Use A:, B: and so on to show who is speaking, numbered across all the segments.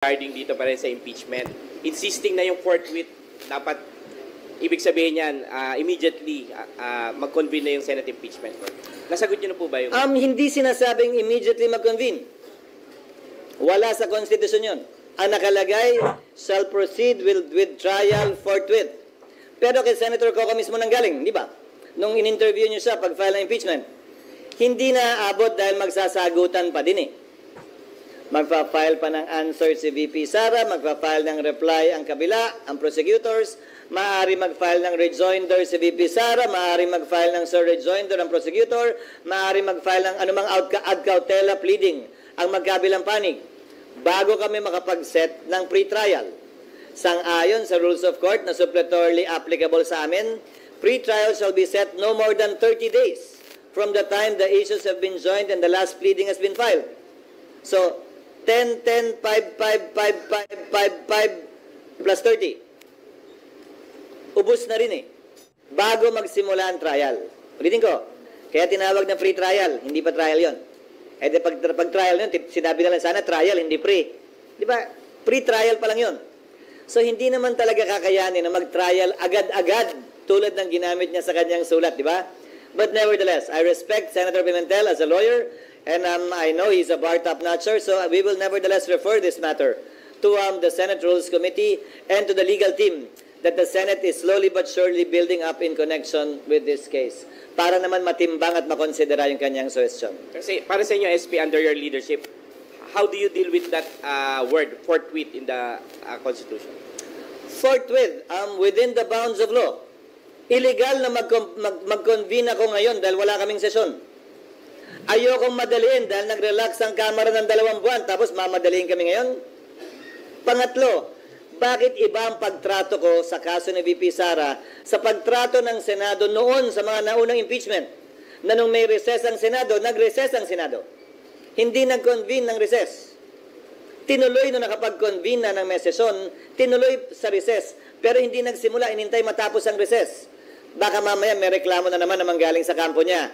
A: regarding dito pa rin sa impeachment. Insisting na yung forthwith, dapat, ibig sabihin yan, immediately mag-convene na yung Senate impeachment court. Nasagot nyo na po ba yung...
B: Hindi sinasabing immediately mag-convene. Wala sa Constitution yun. Ang nakalagay, shall proceed with trial forthwith. Pero kay Senator Coco mismo nanggaling, di ba? Nung in-interview nyo siya pag-file ng impeachment, hindi na abot dahil magsasagutan pa din eh. Magpa-file pa ng answer si VP Sara, magpa-file ng reply ang kabila, ang prosecutors, maaari mag-file ng rejoinder si VP Sara, maaari mag-file ng sir rejoinder ang prosecutor, maaari mag-file ng anumang ad cautela pleading ang magkabilang panig bago kami makapag-set ng pre-trial. Sang-ayon sa rules of court na suppletorily applicable sa amin, pre-trial shall be set no more than 30 days from the time the issues have been joined and the last pleading has been filed. So, 10, 10, 5, 5, 5, 5, 5, 5, plus 30. Ubus na rin eh. Bago magsimula ang trial. Ulitin ko, kaya tinawag na free trial, hindi pa trial yon. Eh di pag trial yun, sinabi na lang sana trial, hindi free. Di ba? Pre-trial pa lang yon. So hindi naman talaga kakayanin na mag-trial agad-agad tulad ng ginamit niya sa kanyang sulat, di ba? But nevertheless, I respect Senator Pimentel as a lawyer, and I know he's a bar top-notcher, so we will nevertheless refer this matter to the Senate Rules Committee and to the legal team that the Senate is slowly but surely building up in connection with this case para naman matimbang at makonsidera yung kanyang suggestion.
A: Kasi para sa inyo, SP, under your leadership, how do you deal with that word, forthwith, in the Constitution?
B: Forthwith, within the bounds of law. Illegal na mag-convene ako ngayon dahil wala kaming sesyon. Ayokong madaliin dahil nag-relax ang Kamara ng 2 buwan tapos mamadaliin kami ngayon. Pangatlo, bakit iba ang pagtrato ko sa kaso ni VP Sara sa pagtrato ng Senado noon sa mga naunang impeachment na nung may recess ang Senado, nag-recess ang Senado. Hindi nag-convene ng recess. Tinuloy nung nakapag-convene na ng may sesyon, tinuloy sa recess, pero hindi nagsimula, inintay matapos ang recess. Baka mamaya may reklamo na naman na manggaling sa kampo niya.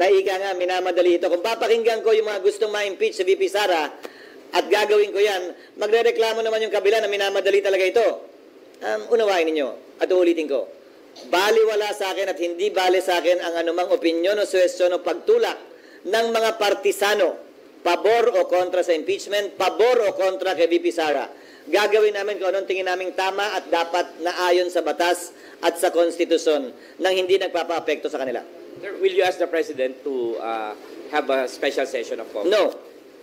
B: Naika nga, minamadali ito. Kung papakinggan ko yung mga gustong ma-impeach si VP Sara at gagawin ko yan, magre-reklamo naman yung kabila na minamadali talaga ito. Unawain ninyo at uulitin ko. Baliwala sa akin at hindi bali sa akin ang anumang opinyon o suwestyon o pagtulak ng mga partisano, pabor o kontra sa impeachment, pabor o kontra kay VP Sara. Gagawin namin kung anong tingin naming tama at dapat na ayon sa batas at sa konstitusyon nang hindi nagpapa-apekto sa kanila.
A: Sir, will you ask the President to have a special session of Congress?
B: No.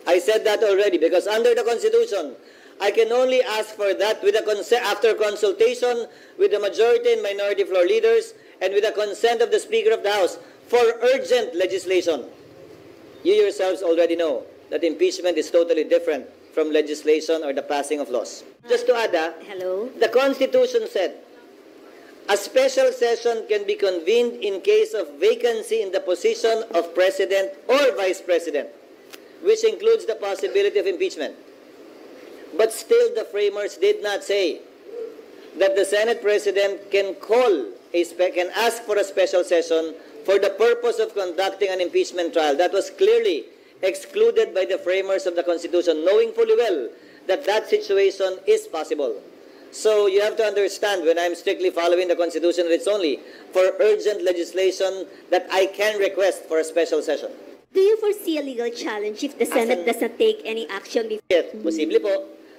B: I said that already because under the Constitution, I can only ask for that with after consultation with the majority and minority floor leaders and with the consent of the Speaker of the House for urgent legislation. You yourselves already know that impeachment is totally different from legislation or the passing of laws. Just to add,
C: Hello?
B: the Constitution said, a special session can be convened in case of vacancy in the position of President or Vice President, which includes the possibility of impeachment. But still, the framers did not say that the Senate President can can ask for a special session for the purpose of conducting an impeachment trial. That was clearly excluded by the framers of the Constitution, knowing fully well that that situation is possible. So you have to understand, when I'm strictly following the Constitution, it's only for urgent legislation that I can request for a special session.
C: Do you foresee a legal challenge if the Senate doesn't take any action before?
B: Yes, posible po.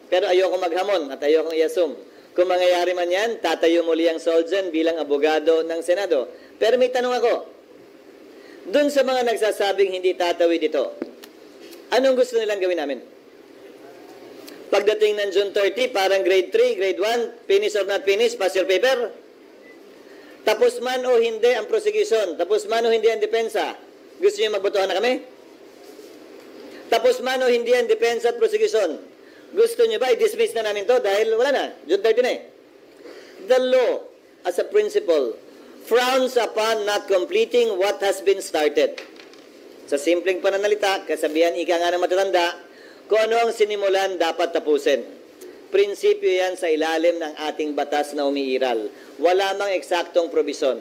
B: Pero ayoko maghamon at ayoko i-assume. Kung mangyayari man yan, tatayo muli ang Solzen bilang abogado ng Senado. Pero may tanong ako. Doon sa mga nagsasabing hindi tatawid ito, anong gusto nilang gawin namin? Pagdating ng June 30, parang grade 3, grade 1, finish or not finish, pass your paper. Tapos man o hindi ang prosecution, tapos man o hindi ang depensa, gusto niyo magbotohan na kami? Tapos man o hindi ang depensa at prosecution, gusto niyo ba i-dismiss na namin to dahil wala na, June 30 na eh. The law, as a principle, frowns upon not completing what has been started. Sa simpleng pananalita, kasabihan ika nga ng matatanda, kung ano ang sinimulan dapat tapusin. Prinsipyo yan sa ilalim ng ating batas na umiiral. Wala mang eksaktong probisyon.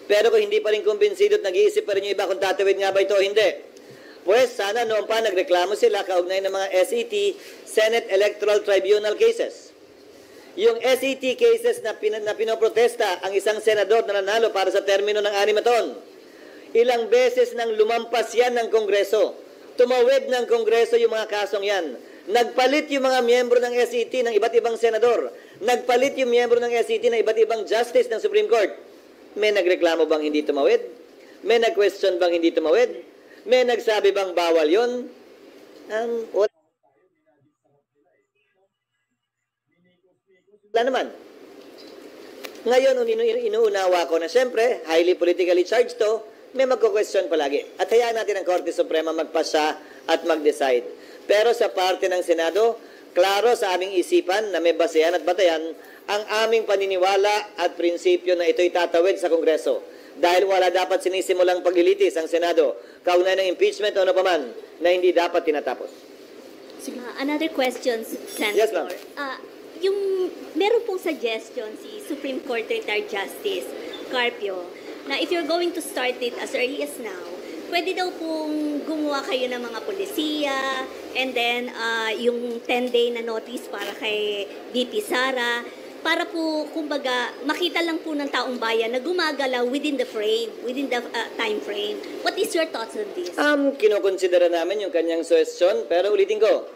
B: Pero kung hindi pa rin kumbinsido at nag-iisip pa rin yung iba kung tatawid nga ba ito o hindi, Pues sana noon pa nagreklamo sila kaugnay ng mga SET, Senate Electoral Tribunal cases. Yung SET cases na pinoprotesta ang isang senador na nanalo para sa termino ng 6 na taon. Ilang beses nang lumampas yan ng Kongreso. Tumawid ng Kongreso yung mga kasong yan. Nagpalit yung mga miyembro ng SET ng iba't ibang senador. Nagpalit yung miyembro ng SET ng iba't ibang justice ng Supreme Court. May nagreklamo bang hindi tumawid? May nag-question bang hindi tumawid? May nagsabi bang bawal yun? Wala naman. Ngayon, inuunawa ko na siyempre, highly politically charged to, may magko-question palagi. At hayaan natin ang Korte Suprema magpasya at mag-decide. Pero sa parte ng Senado, klaro sa aming isipan na may basehan at batayan ang aming paniniwala at prinsipyo na ito'y tatawid sa Kongreso. Dahil wala dapat sinisimulang paglilitis ang Senado, kaunay ng impeachment o ano paman na hindi dapat tinatapos.
C: Another question, Senator.
B: Yes, ma'am.
C: Meron pong suggestion si Supreme Court Retired Justice Carpio na if you're going to start it as early as now, pwede daw pong gumawa kayo ng mga polisiya and then yung 10-day na notice para kay VP Sara para po, kumbaga, makita lang po ng taong bayan na gumagalaw within the frame, within the time frame. What is your thoughts on this?
B: Kinokonsidera namin yung kanyang suggestion, pero ulitin ko,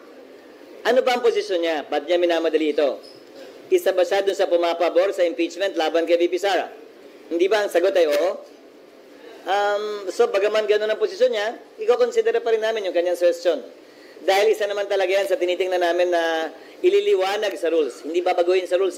B: ano ba ang posisyon niya? Ba't niya minamadali ito? Isa ba siya dun sa pumapabor sa impeachment laban kay VP Sara? Hindi ba ang sagot ay oo? So, bagaman ganun ang posisyon niya, iko-consider pa rin namin yung kanyang suggestion. Dahil isa naman talaga yan sa tinitingnan namin na ililiwanag sa rules. Hindi babaguhin sa rules,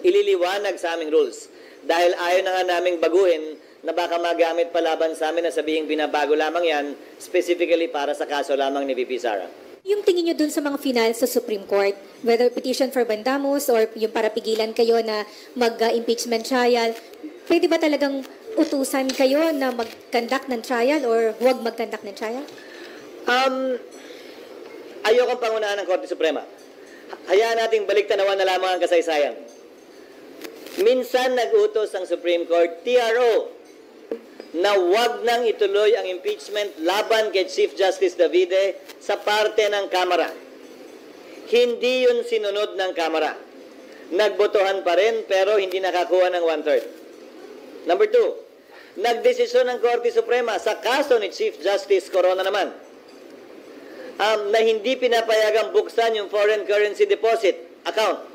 B: ililiwanag sa aming rules. Dahil ayaw na nga naming baguhin na baka magamit pa laban sa amin na sabihing binabago lamang yan, specifically para sa kaso lamang ni VP Sara.
D: Yung tingin nyo dun sa mga final sa Supreme Court, whether petition for bandamus or yung para pigilan kayo na mag-impeachment trial, pwede ba talagang utusan kayo na mag-conduct ng trial or huwag mag-conduct ng trial?
B: Ayokong pangunahan ng Korte Suprema. Hayaan nating baliktanawan na lamang ang kasaysayan. Minsan nag-utos ang Supreme Court, TRO, na wag nang ituloy ang impeachment laban kay Chief Justice Davide sa parte ng Kamara. Hindi yun sinunod ng Kamara. Nagbotohan pa rin pero hindi nakakuha ng 1/3. Number 2, nagdesisyon ng Korte Suprema sa kaso ni Chief Justice Corona naman na hindi pinapayagang buksan yung foreign currency deposit account